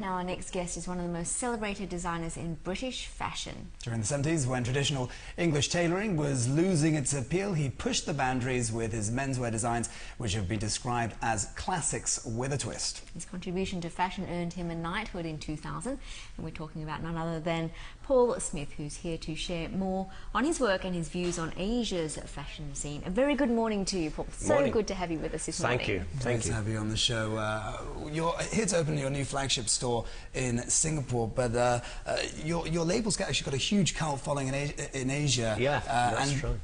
Now our next guest is one of the most celebrated designers in British fashion. During the 70s, when traditional English tailoring was losing its appeal, he pushed the boundaries with his menswear designs, which have been described as classics with a twist. His contribution to fashion earned him a knighthood in 2000, and we're talking about none other than Paul Smith, who's here to share more on his work and his views on Asia's fashion scene. A very good morning to you, Paul. So good to have you with us this morning. Thank you. Great to have you on the show. You're here to open your new flagship store in Singapore, but your label's actually got a huge cult following in Asia. Yeah, that's and true.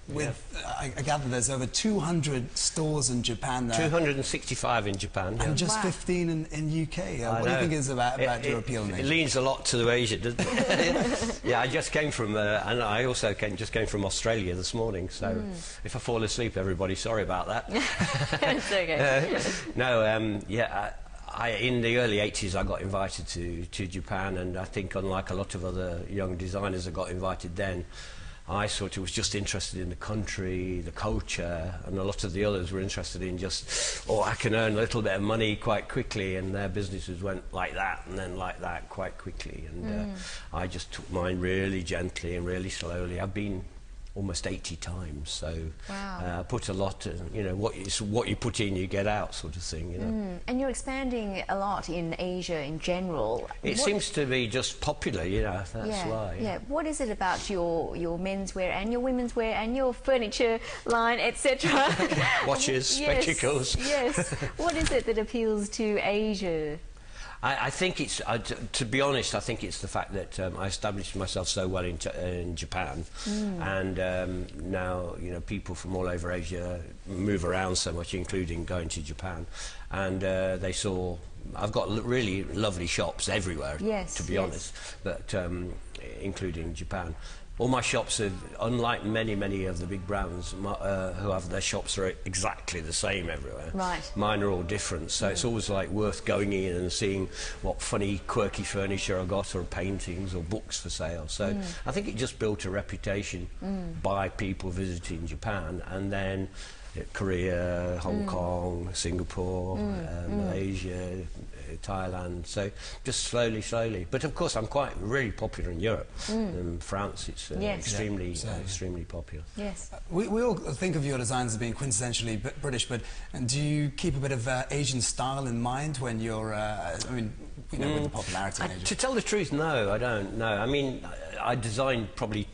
I gather there's over 200 stores in Japan there. 265 in Japan. And just 15 in UK. What do you think is about your appeal in Asia? It leans a lot to Asia, doesn't it? Yeah, I just came from, and I also just came from Australia this morning, so if I fall asleep, everybody, sorry about that. It's okay. In the early 80s I got invited to Japan, and I think unlike a lot of other young designers that got invited then, I sort of was just interested in the country, the culture, and a lot of the others were interested in just, I can earn a little bit of money quite quickly, and their businesses went like that and then like that quite quickly, and I just took mine really gently and really slowly. I've been almost 80 times, so I put a lot, what you put in you get out sort of thing, And you're expanding a lot in Asia in general. It seems to be just popular, that's why. Yeah. What is it about your menswear and your women's wear and your furniture line, etc.? Watches, spectacles. Yes. What is it that appeals to Asia? I think it's, to be honest, I think it's the fact that I established myself so well in Japan, and now people from all over Asia move around so much, including going to Japan, and they saw I've got really lovely shops everywhere, to be honest, but including Japan. All my shops are, unlike many of the big brands who have their shops are exactly the same everywhere. Right. Mine are all different, so it's always like worth going in and seeing what funny, quirky furniture I got, or paintings, or books for sale. So I think it just built a reputation by people visiting Japan, and then Korea, Hong Kong, Singapore, Malaysia, Thailand. So just slowly. But of course, I'm really popular in Europe. In France, it's extremely popular. Yes. We all think of your designs as being quintessentially British, but do you keep a bit of Asian style in mind when you're, with the popularity in Asia? To tell the truth, no, I don't. No, I mean, I designed probably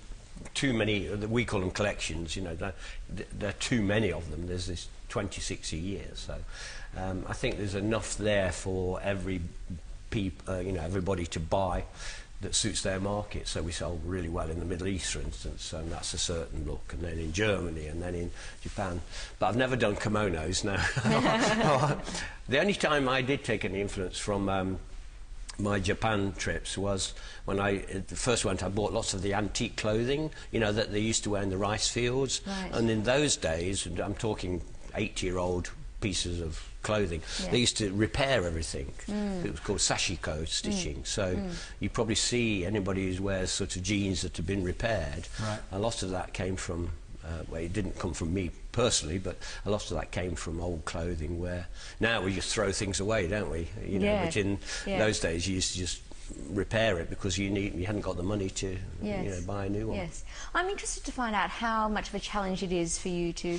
too many, we call them collections, there are too many of them. There's this 26 a year, so I think there's enough there for everybody to buy that suits their market. So we sell really well in the Middle East, for instance, and that's a certain look, and then in Germany, and then in Japan. But I've never done kimonos, no. The only time I did take any influence from my Japan trips was when I first went. I bought lots of the antique clothing, that they used to wear in the rice fields. Right. And in those days, I'm talking 80-year-old pieces of clothing, they used to repair everything. It was called sashiko stitching. So you probably see anybody who wears sort of jeans that have been repaired. Right. A lot of that came from well, it didn't come from me personally, but a lot of that came from old clothing, where now we just throw things away, don't we? But in those days you used to just repair it because you hadn't got the money to buy a new one. Yes. I'm interested to find out how much of a challenge it is for you to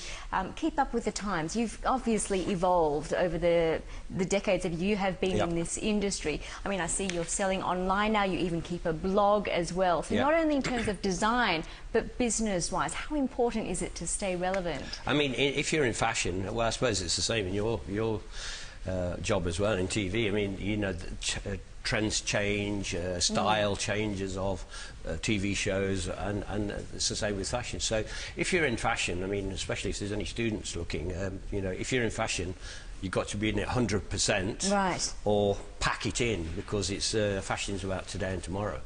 keep up with the times. You've obviously evolved over the decades that you have been in this industry. I mean, I see you're selling online now, you even keep a blog as well. So not only in terms of design, but business-wise, how important is it to stay relevant? I mean, if you're in fashion, well, I suppose it's the same in your job as well in TV. I mean, trends change, style changes of TV shows, and it's the same with fashion. So if you're in fashion, I mean, especially if there's any students looking, if you're in fashion, you've got to be in it 100%, right, or pack it in, because it's fashion's about today and tomorrow.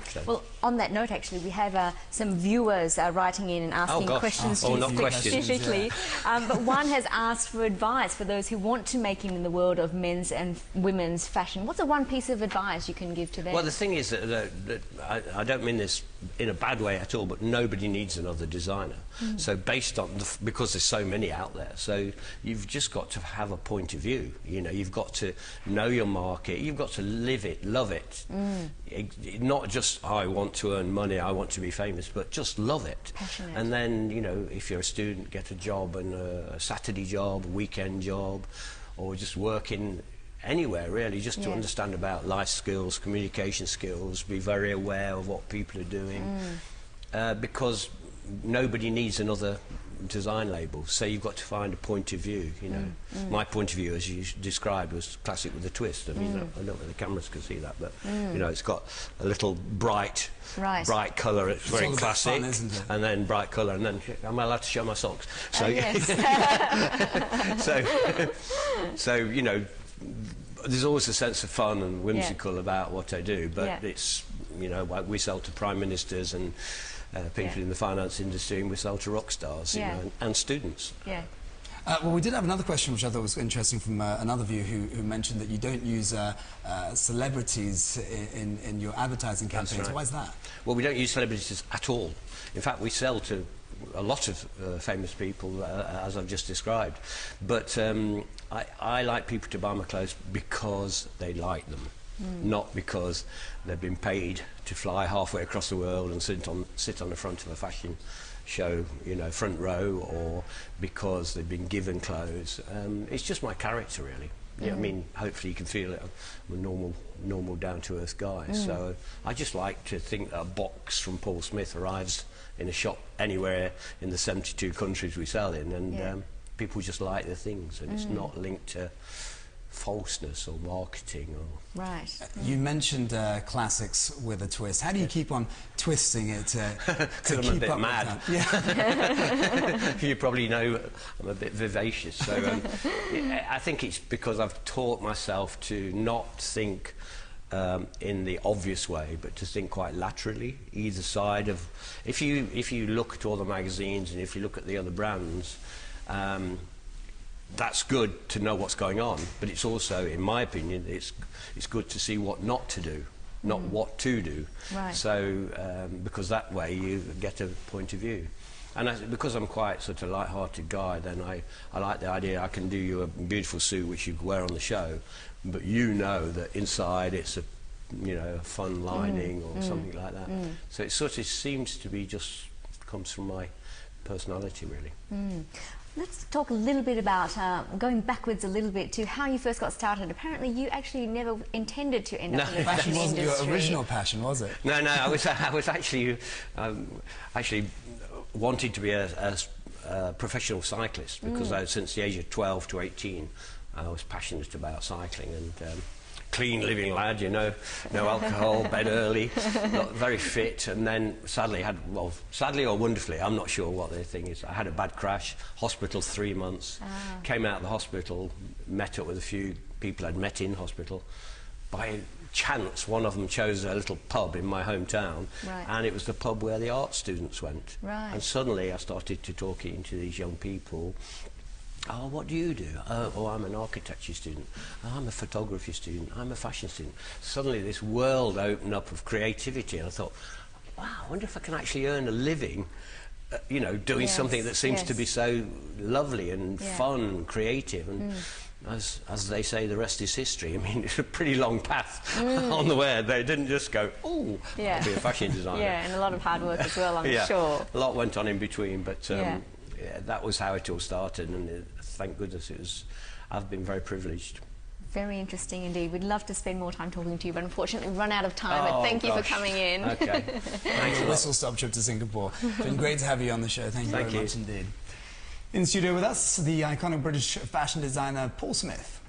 So. Well, on that note, actually, we have some viewers writing in and asking questions to you specifically. But one has asked for advice for those who want to make it in the world of men's and women's fashion. What's the one piece of advice you can give to them? Well, the thing is that I don't mean this in a bad way at all, but nobody needs another designer. So based on because there's so many out there, so you've just got to have a point of view. You've got to know your market, market. You've got to live it, love it. Not just, I want to earn money, I want to be famous, but just love it. Passionate. And then, you know, if you're a student, get a job, and a Saturday job, a weekend job, or just working anywhere really, just to understand about life skills, communication skills, be very aware of what people are doing, because nobody needs another design label, so you've got to find a point of view, you know. My point of view, as you described, was classic with a twist. I mean, I don't know if the cameras can see that, but you know, it's got a little bright colour. It's very classic, fun, isn't it? And then bright colour, and then am I allowed to show my socks? So, yes. so you know, there's always a sense of fun and whimsical about what I do, but it's, you know, we sell to prime ministers and people in the finance industry, and we sell to rock stars, you know, and students. Yeah. Well, we did have another question which I thought was interesting from another viewer who mentioned that you don't use celebrities in your advertising campaigns. That's right. Why is that? Well, we don't use celebrities at all. In fact, we sell to a lot of famous people, as I've just described. But I like people to buy my clothes because they like them. Not because they've been paid to fly halfway across the world and sit on the front of a fashion show, you know, front row, or because they've been given clothes. It's just my character, really. Yeah, I mean, hopefully you can feel it. I'm a normal, down-to-earth guy. So I just like to think that a box from Paul Smith arrives in a shop anywhere in the 72 countries we sell in, and people just like the things, and it's not linked to falseness or marketing or... Right. You mentioned classics with a twist. How do you keep on twisting it to keep I'm a bit up mad. with that? Yeah. You probably know I'm a bit vivacious, so I think it's because I've taught myself to not think in the obvious way, but to think quite laterally, either side of... If you look at all the magazines and if you look at the other brands, that's good to know what's going on, but it's also, in my opinion, it's good to see what not to do, not what to do. Right. So because that way you get a point of view. And because I'm quite sort of light-hearted guy, then I like the idea I can do you a beautiful suit which you could wear on the show, but you know that inside it's a, you know, a fun lining or something like that. So it sort of seems to be just comes from my personality, really. Let's talk a little bit about going backwards a little bit to how you first got started. Apparently, you actually never intended to end up in the fashion industry. Fashion wasn't your original passion, was it? No, I was actually wanted to be a professional cyclist, because since the age of 12 to 18, I was passionate about cycling, and clean living lad, you know, no alcohol, bed early, not very fit, and then sadly or wonderfully, I'm not sure what the thing is, I had a bad crash, hospital 3 months, came out of the hospital, met up with a few people I'd met in hospital. By chance, one of them chose a little pub in my hometown, and it was the pub where the art students went. And suddenly I started to talk into these young people. Oh, what do you do? Oh, I'm an architecture student. Oh, I'm a photography student. I'm a fashion student. Suddenly this world opened up of creativity, and I thought, wow, I wonder if I can actually earn a living, you know, doing something that seems to be so lovely and fun and creative. And as they say, the rest is history. I mean, it's a pretty long path on the way. They didn't just go, oh, I'll be a fashion designer. And a lot of hard work as well, I'm sure. A lot went on in between, but that was how it all started, and thank goodness I've been very privileged. Very interesting indeed. We'd love to spend more time talking to you, but unfortunately we've run out of time. But thank you for coming in. Okay. Thanks a whistle-stop trip to Singapore. It's been great to have you on the show. Thank you very much indeed. In the studio with us, the iconic British fashion designer Paul Smith.